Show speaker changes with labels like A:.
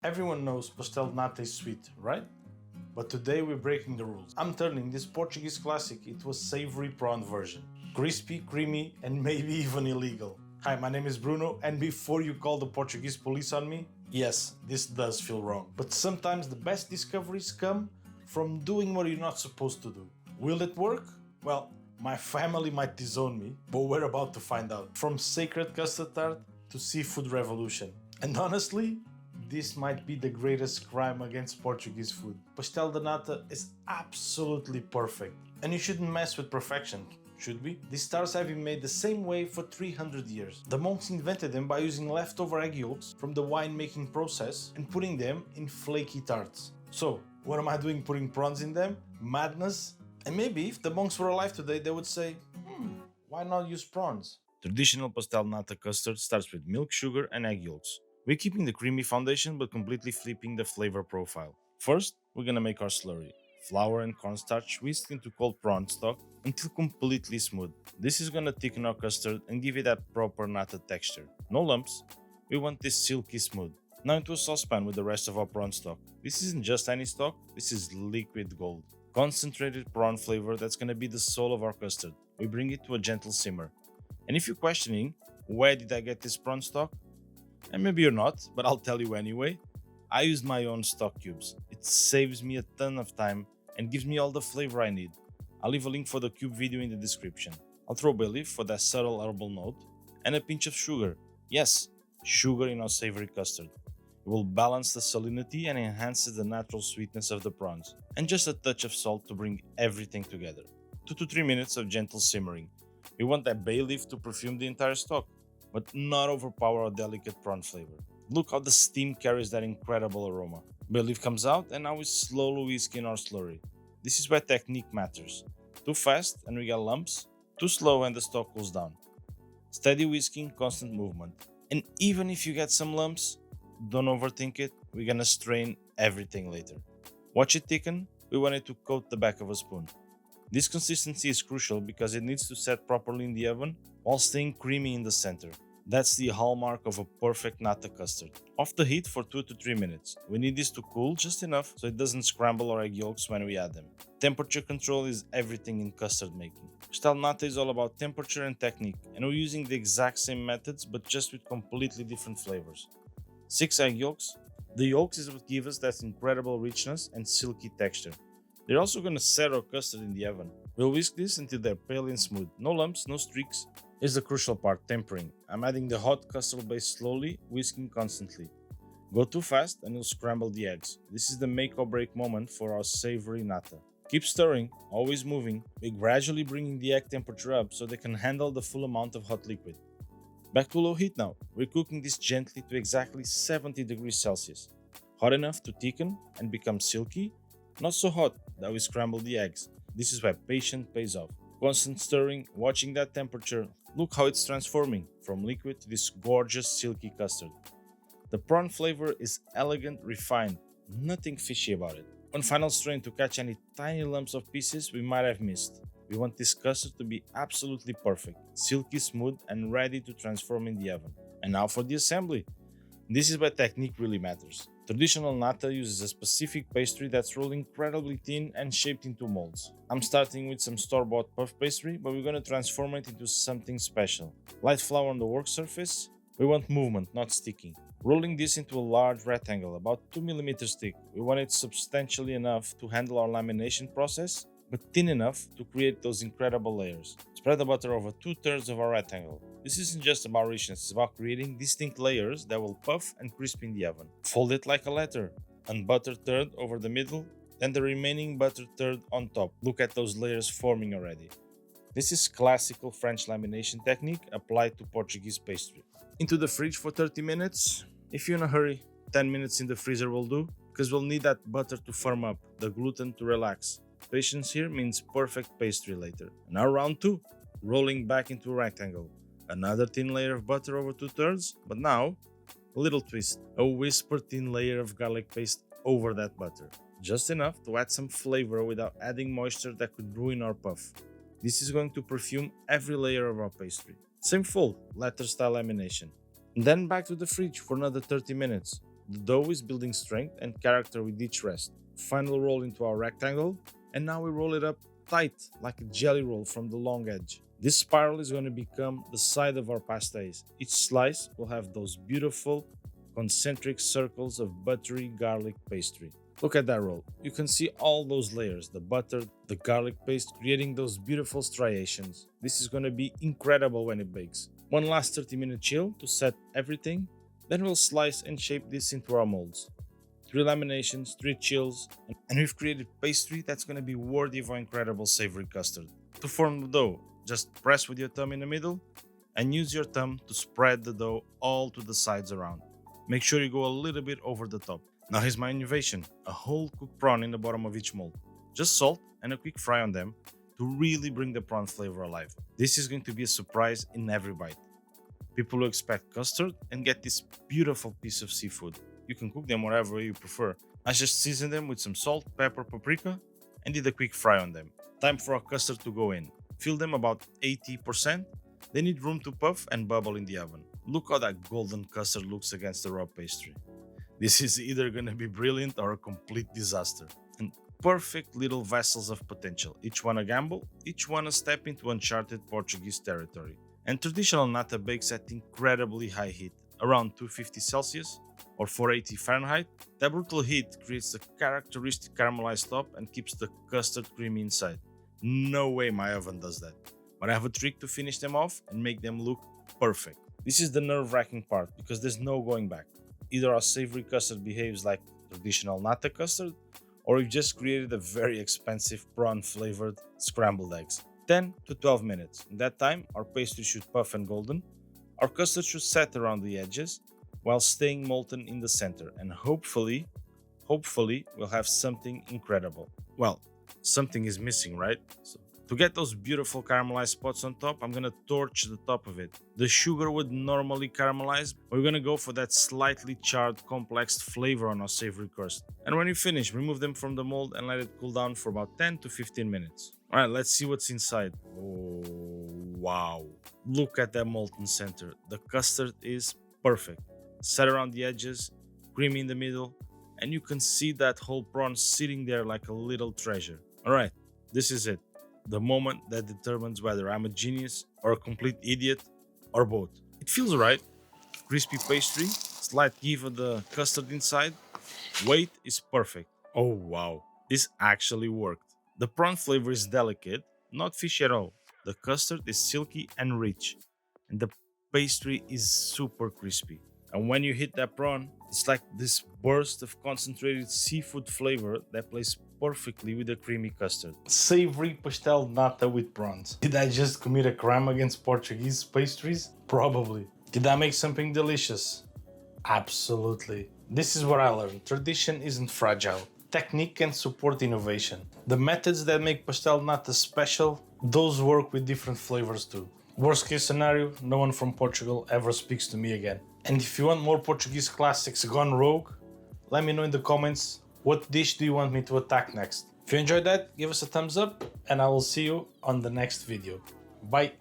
A: Everyone knows pastel nata is sweet, right? But today we're breaking the rules. I'm turning this Portuguese classic into a savory prawn version. Crispy, creamy, and maybe even illegal. Hi, my name is Bruno, and before you call the Portuguese police on me, yes, this does feel wrong. But sometimes the best discoveries come from doing what you're not supposed to do. Will it work? Well, my family might disown me, but we're about to find out. From sacred custard tart to seafood revolution. And honestly, this might be the greatest crime against Portuguese food. Pastel de nata is absolutely perfect, and you shouldn't mess with perfection, should we? These tarts have been made the same way for 300 years. The monks invented them by using leftover egg yolks from the winemaking process and putting them in flaky tarts. So, what am I doing putting prawns in them? Madness? And maybe if the monks were alive today, they would say, why not use prawns? Traditional pastel nata custard starts with milk, sugar, and egg yolks. We're keeping the creamy foundation but completely flipping the flavor profile. First, we're gonna make our slurry. Flour and cornstarch whisked into cold prawn stock until completely smooth. This is gonna thicken our custard and give it that proper nata texture. No lumps, we want this silky smooth. Now into a saucepan with the rest of our prawn stock. This isn't just any stock, this is liquid gold. Concentrated prawn flavor that's gonna be the soul of our custard. We bring it to a gentle simmer. And if you're questioning, where did I get this prawn stock? And maybe you're not, but I'll tell you anyway. I used my own stock cubes. It saves me a ton of time and gives me all the flavor I need. I'll leave a link for the cube video in the description. I'll throw bay leaf for that subtle herbal note and a pinch of sugar. Yes, sugar in our savory custard. It will balance the salinity and enhances the natural sweetness of the prawns. And just a touch of salt to bring everything together. 2 to 3 minutes of gentle simmering. We want that bay leaf to perfume the entire stock, but not overpower our delicate prawn flavor. Look how the steam carries that incredible aroma. Bay leaf comes out and now we slowly whisk in our slurry. This is where technique matters. Too fast and we get lumps, too slow and the stock cools down. Steady whisking, constant movement. And even if you get some lumps, don't overthink it, we're gonna strain everything later. Watch it thicken, we want it to coat the back of a spoon. This consistency is crucial because it needs to set properly in the oven while staying creamy in the center. That's the hallmark of a perfect nata custard. Off the heat for 2 to 3 minutes. We need this to cool just enough so it doesn't scramble our egg yolks when we add them. Temperature control is everything in custard making. Pastel nata is all about temperature and technique, and we're using the exact same methods but just with completely different flavors. 6 egg yolks. The yolks is what give us that incredible richness and silky texture. They're also going to set our custard in the oven. We'll whisk this until they're pale and smooth. No lumps, no streaks. Here's the crucial part, tempering. I'm adding the hot custard base slowly, whisking constantly. Go too fast and you'll scramble the eggs. This is the make or break moment for our savory nata. Keep stirring, always moving. We're gradually bringing the egg temperature up so they can handle the full amount of hot liquid. Back to low heat now. We're cooking this gently to exactly 70 degrees Celsius. Hot enough to thicken and become silky, not so hot that we scramble the eggs. This is where patience pays off. Constant stirring, watching that temperature. Look how it's transforming from liquid to this gorgeous silky custard. The prawn flavor is elegant, refined, nothing fishy about it. One final strain to catch any tiny lumps of pieces we might have missed. We want this custard to be absolutely perfect, silky smooth and ready to transform in the oven. And now for the assembly. This is where technique really matters. Traditional nata uses a specific pastry that's rolled incredibly thin and shaped into molds. I'm starting with some store-bought puff pastry, but we're going to transform it into something special. Light flour on the work surface. We want movement, not sticking. Rolling this into a large rectangle, about 2 mm thick. We want it substantially enough to handle our lamination process, but thin enough to create those incredible layers. Spread the butter over 2/3 of our rectangle. This isn't just about richness, it's about creating distinct layers that will puff and crisp in the oven. Fold it like a letter. Unbutter third over the middle, then the remaining butter third on top. Look at those layers forming already. This is classical French lamination technique applied to Portuguese pastry. Into the fridge for 30 minutes. If you're in a hurry, 10 minutes in the freezer will do, because we'll need that butter to firm up, the gluten to relax. Patience here means perfect pastry later. And now round 2, rolling back into a rectangle. Another thin layer of butter over 2/3, but now, a little twist. A whisper thin layer of garlic paste over that butter. Just enough to add some flavor without adding moisture that could ruin our puff. This is going to perfume every layer of our pastry. Same fold, letter style lamination. And then back to the fridge for another 30 minutes. The dough is building strength and character with each rest. Final roll into our rectangle, and now we roll it up tight like a jelly roll from the long edge. This spiral is going to become the side of our pastéis. Each slice will have those beautiful concentric circles of buttery garlic pastry. Look at that roll. You can see all those layers, the butter, the garlic paste, creating those beautiful striations. This is going to be incredible when it bakes. One last 30-minute chill to set everything, then we'll slice and shape this into our molds. 3 laminations, 3 chills, and we've created pastry that's going to be worthy of our incredible savory custard. To form the dough, just press with your thumb in the middle and use your thumb to spread the dough all to the sides around. Make sure you go a little bit over the top. Now here's my innovation, a whole cooked prawn in the bottom of each mold. Just salt and a quick fry on them to really bring the prawn flavor alive. This is going to be a surprise in every bite. People will expect custard and get this beautiful piece of seafood. You can cook them whatever way you prefer. I just season them with some salt, pepper, paprika, and did a quick fry on them. Time for our custard to go in. Fill them about 80%. They need room to puff and bubble in the oven. Look how that golden custard looks against the raw pastry. This is either gonna be brilliant or a complete disaster. And perfect little vessels of potential. Each one a gamble, each one a step into uncharted Portuguese territory. And traditional nata bakes at incredibly high heat, around 250 Celsius or 480 Fahrenheit. That brutal heat creates the characteristic caramelized top and keeps the custard creamy inside. No way my oven does that. But I have a trick to finish them off and make them look perfect. This is the nerve-wracking part because there's no going back. Either our savory custard behaves like traditional nata custard, or we've just created a very expensive prawn-flavored scrambled eggs. 10 to 12 minutes. In that time, our pastry should puff and golden. Our custard should set around the edges while staying molten in the center, and hopefully we'll have something incredible. Well, something is missing, right? So to get those beautiful caramelized spots on top, I'm gonna torch the top of it. The sugar would normally caramelize, but we're gonna go for that slightly charred, complex flavor on our savory crust. And when you finish, remove them from the mold and let it cool down for about 10 to 15 minutes. Alright, let's see what's inside. Oh, wow. Look at that molten center. The custard is perfect. Set around the edges, creamy in the middle, and you can see that whole prawn sitting there like a little treasure. Alright, this is it. The moment that determines whether I'm a genius or a complete idiot or both. It feels right. Crispy pastry, slight give of the custard inside. Weight is perfect. Oh wow, this actually worked. The prawn flavor is delicate, not fishy at all. The custard is silky and rich, and the pastry is super crispy. And when you hit that prawn, it's like this burst of concentrated seafood flavor that plays perfectly with the creamy custard. Savory pastel nata with prawns. Did I just commit a crime against Portuguese pastries? Probably. Did I make something delicious? Absolutely. This is what I learned. Tradition isn't fragile. Technique can support innovation. The methods that make pastel nata special, those work with different flavors too. Worst case scenario, no one from Portugal ever speaks to me again. And if you want more Portuguese classics gone rogue, let me know in the comments what dish do you want me to attack next. If you enjoyed that, give us a thumbs up and I will see you on the next video. Bye!